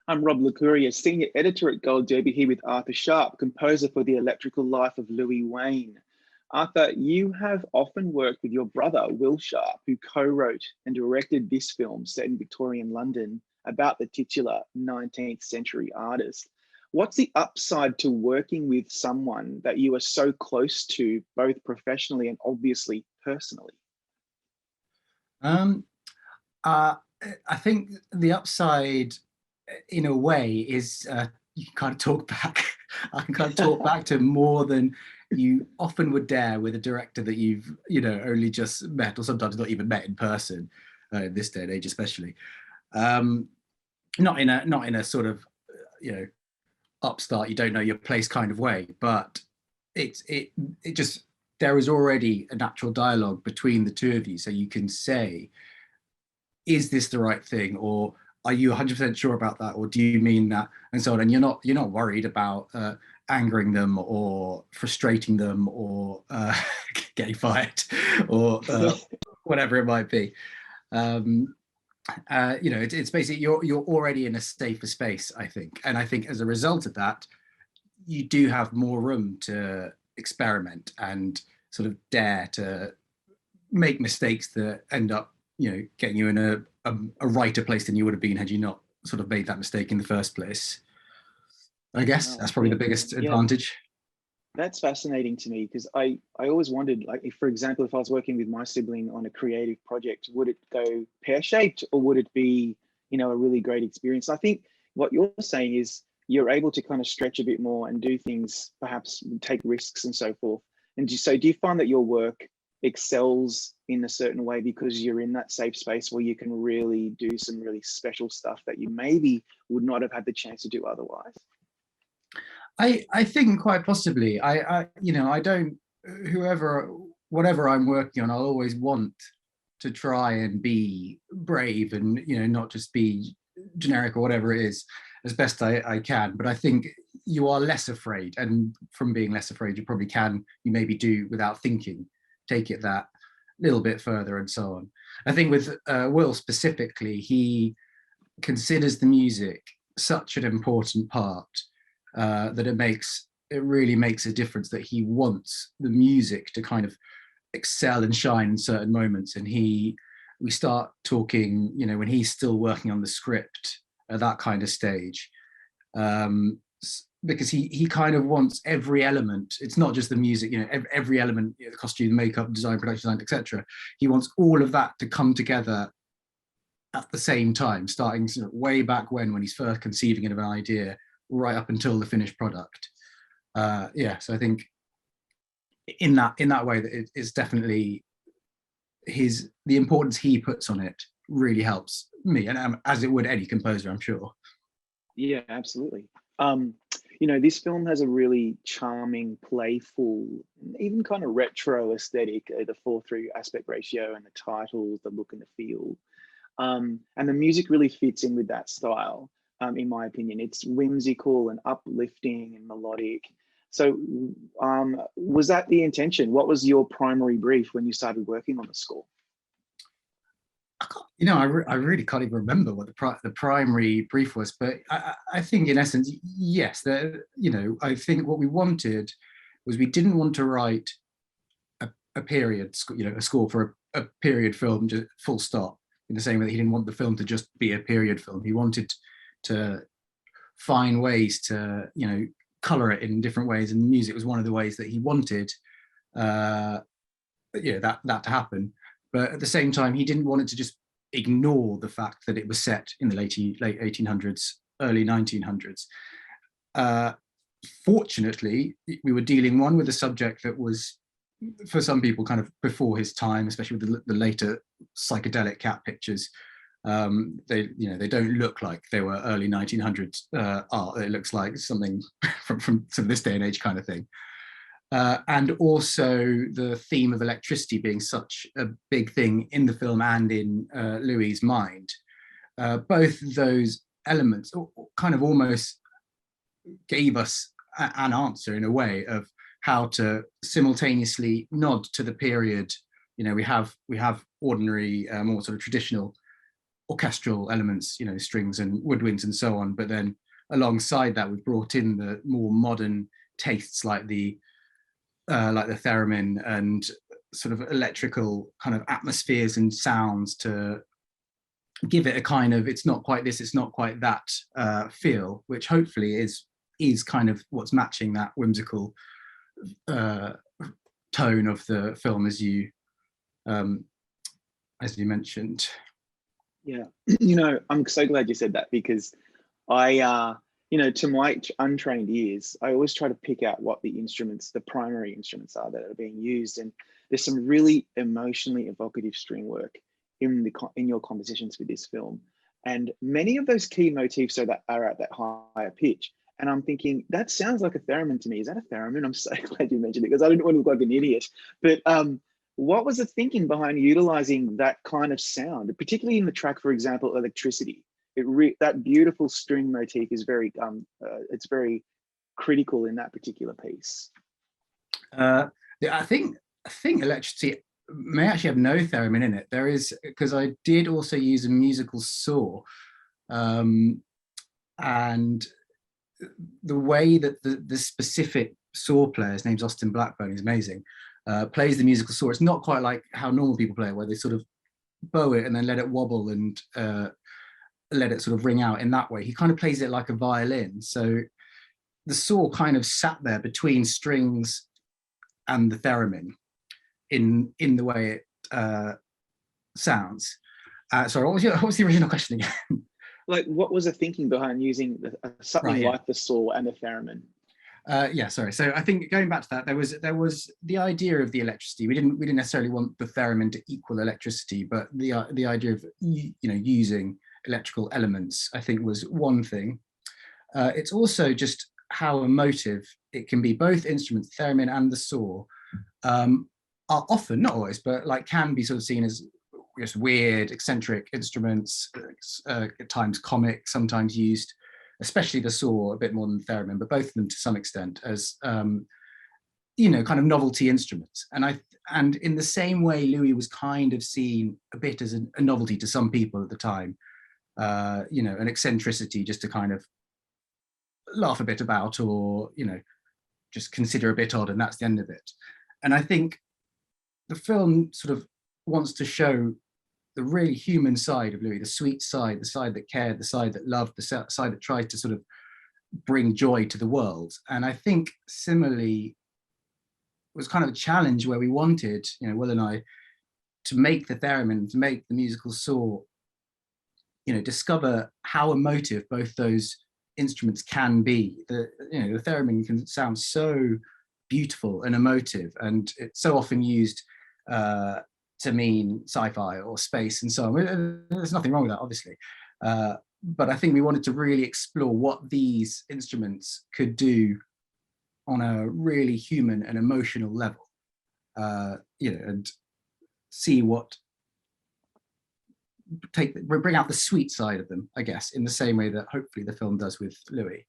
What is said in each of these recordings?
I'm Rob Licuria, Senior Editor at Gold Derby, here with Arthur Sharpe, composer for The Electrical Life of Louis Wain. Arthur, you have often worked with your brother, Will Sharpe, who co-wrote and directed this film set in Victorian London about the titular 19th century artist. What's the upside to working with someone that you are so close to, both professionally and obviously personally? I think the upside, in a way, is you can kind of talk back. I can kind of talk back to more than you often would dare with a director that you've, only just met, or sometimes not even met in person, in this day and age, especially. Not in a sort of, upstart, you don't know your place kind of way, but it just, there is already a natural dialogue between the two of you, so you can say, is this the right thing, or are you 100% sure about that, or do you mean that, and so on. And you're not worried about angering them or frustrating them or getting fired or whatever it might be. It's basically you're already in a safer space, I think, and I think as a result of that, you do have more room to experiment and sort of dare to make mistakes that end up, getting you in a righter place than you would have been had you not sort of made that mistake in the first place. I guess that's probably the biggest advantage. That's fascinating to me, because I always wondered, like, if, for example, if I was working with my sibling on a creative project, would it go pear-shaped, or would it be, a really great experience? I think what you're saying is you're able to kind of stretch a bit more and do things, perhaps take risks and so forth. And so do you find that your work excels in a certain way because you're in that safe space where you can really do some really special stuff that you maybe would not have had the chance to do otherwise? I think quite possibly. Whatever I'm working on, I'll always want to try and be brave and, not just be generic or whatever it is, as best I can. But I think you are less afraid, and from being less afraid, you maybe do without thinking, take it that little bit further and so on. I think with Will specifically, he considers the music such an important part that it really makes a difference, that he wants the music to kind of excel and shine in certain moments. And we start talking, when he's still working on the script at that kind of stage, because he kind of wants every element. It's not just the music, every element, the costume, makeup, design, production design, etc. He wants all of that to come together at the same time, starting sort of way back when he's first conceiving of an idea, right up until the finished product. So I think in that way, that it is definitely the importance he puts on it really helps me, and as it would any composer, I'm sure. Yeah, absolutely. This film has a really charming, playful, even kind of retro aesthetic, the 4:3 aspect ratio and the titles, the look and the feel. And the music really fits in with that style, in my opinion. It's whimsical and uplifting and melodic. So was that the intention? What was your primary brief when you started working on the score? I really can't even remember what the primary brief was, but I think in essence, yes. I think what we wanted was, we didn't want to write a period, a score for a period film, just full stop. In the same way that he didn't want the film to just be a period film, he wanted to find ways to, color it in different ways, and music was one of the ways that he wanted, that to happen. But at the same time, he didn't want it to just ignore the fact that it was set in the late 1800s, early 1900s. Fortunately, we were dealing with a subject that was, for some people, kind of before his time, especially with the later psychedelic cat pictures. They don't look like they were early 1900s art. It looks like something from this day and age kind of thing. And also the theme of electricity being such a big thing in the film and in Louis's mind. Both those elements kind of almost gave us an answer, in a way, of how to simultaneously nod to the period. We have ordinary, more sort of traditional orchestral elements, strings and woodwinds and so on. But then alongside that, we've brought in the more modern tastes like the theremin and sort of electrical kind of atmospheres and sounds to give it a kind of, it's not quite this, it's not quite that feel, which hopefully is kind of what's matching that whimsical tone of the film, as you mentioned. Yeah, I'm so glad you said that, because I, to my untrained ears, I always try to pick out what the primary instruments are that are being used. And there's some really emotionally evocative string work in your compositions for this film. And many of those key motifs are at that higher pitch. And I'm thinking, that sounds like a theremin to me. Is that a theremin? I'm so glad you mentioned it, because I didn't want to look like an idiot. But what was the thinking behind utilizing that kind of sound, particularly in the track, for example, Electricity? That beautiful string motif is very, it's very critical in that particular piece. I think Electricity may actually have no theremin in it. There is, because I did also use a musical saw, and the way that the specific saw player, his name's Austin Blackburn, he's amazing, plays the musical saw. It's not quite like how normal people play it, where they sort of bow it and then let it wobble and let it sort of ring out in that way. He kind of plays it like a violin. So the saw kind of sat there between strings and the theremin in the way it sounds. Sorry, what was the original question again? Like, what was the thinking behind using something like the saw and the theremin? Sorry. So I think going back to that, there was the idea of the electricity. We didn't necessarily want the theremin to equal electricity, but the idea of using electrical elements, I think, was one thing. It's also just how emotive it can be. Both instruments, theremin and the saw, are often, not always, but like can be sort of seen as just weird, eccentric instruments, at times comic, sometimes used, especially the saw a bit more than the theremin, but both of them to some extent as kind of novelty instruments. And in the same way, Louis was kind of seen a bit as a novelty to some people at the time, an eccentricity just to kind of laugh a bit about, or just consider a bit odd, and that's the end of it. And I think the film sort of wants to show the really human side of Louis, the sweet side, the side that cared, the side that loved, the side that tried to sort of bring joy to the world. And I think similarly was kind of a challenge where we wanted, Will and I, to make the theremin, to make the musical saw, discover how emotive both those instruments can be. The theremin can sound so beautiful and emotive, and it's so often used to mean sci-fi or space and so on. There's nothing wrong with that, obviously. But I think we wanted to really explore what these instruments could do on a really human and emotional level, and see bring out the sweet side of them, I guess, in the same way that hopefully the film does with Louis.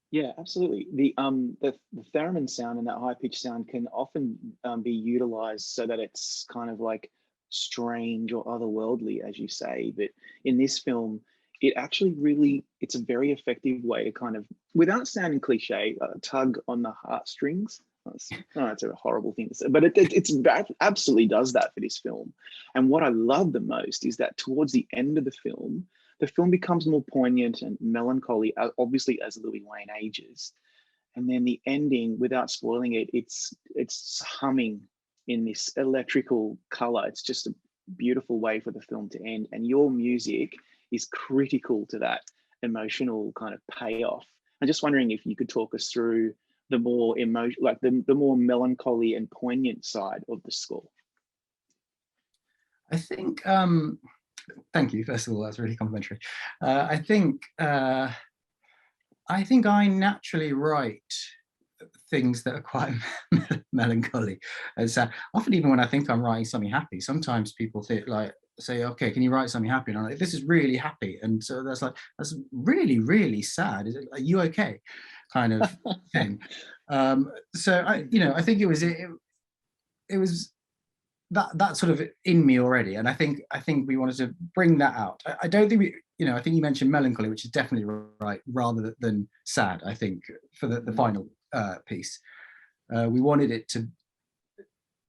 Yeah, absolutely. The theremin sound and that high pitched sound can often be utilized so that it's kind of like strange or otherworldly, as you say. But in this film, it actually it's a very effective way to kind of, without sounding cliche, tug on the heartstrings. It's a horrible thing to say, but it absolutely does that for this film. And what I love the most is that towards the end of the film becomes more poignant and melancholy, obviously, as Louis Wain ages. And then the ending, without spoiling it, it's humming in this electrical color. It's just a beautiful way for the film to end. And your music is critical to that emotional kind of payoff. I'm just wondering if you could talk us through the more the more melancholy and poignant side of the score. I think, thank you, first of all, that's really complimentary. I think I naturally write things that are quite melancholy. And so often, even when I think I'm writing something happy, sometimes people say, okay, can you write something happy? And I'm like, this is really happy. And so that's really, really sad. Are you okay? Kind of thing. So I think it was that's sort of in me already, and I think we wanted to bring that out. I don't think we, I think you mentioned Melancholy, which is definitely right, rather than Sad. I think for the final piece, we wanted it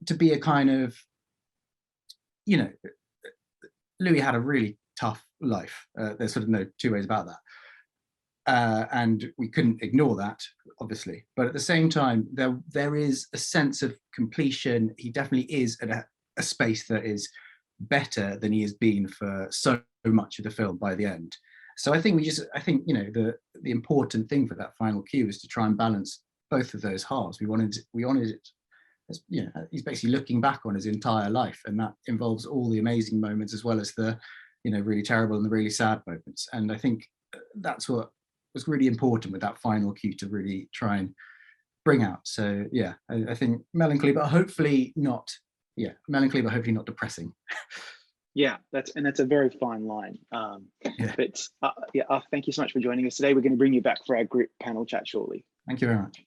to be a kind of, Louis had a really tough life. There's sort of no two ways about that. And we couldn't ignore that, obviously. But at the same time, there is a sense of completion. He definitely is at a space that is better than he has been for so much of the film by the end. So I think the important thing for that final cue is to try and balance both of those halves. We wanted it. He's basically looking back on his entire life, and that involves all the amazing moments as well as the, really terrible and the really sad moments. And I think that's what was really important with that final cue to really try and bring out. So yeah, I think Melancholy, but hopefully not. Yeah, Melancholy, but hopefully not depressing. Yeah, that's a very fine line. But thank you so much for joining us today. We're going to bring you back for our group panel chat shortly. Thank you very much.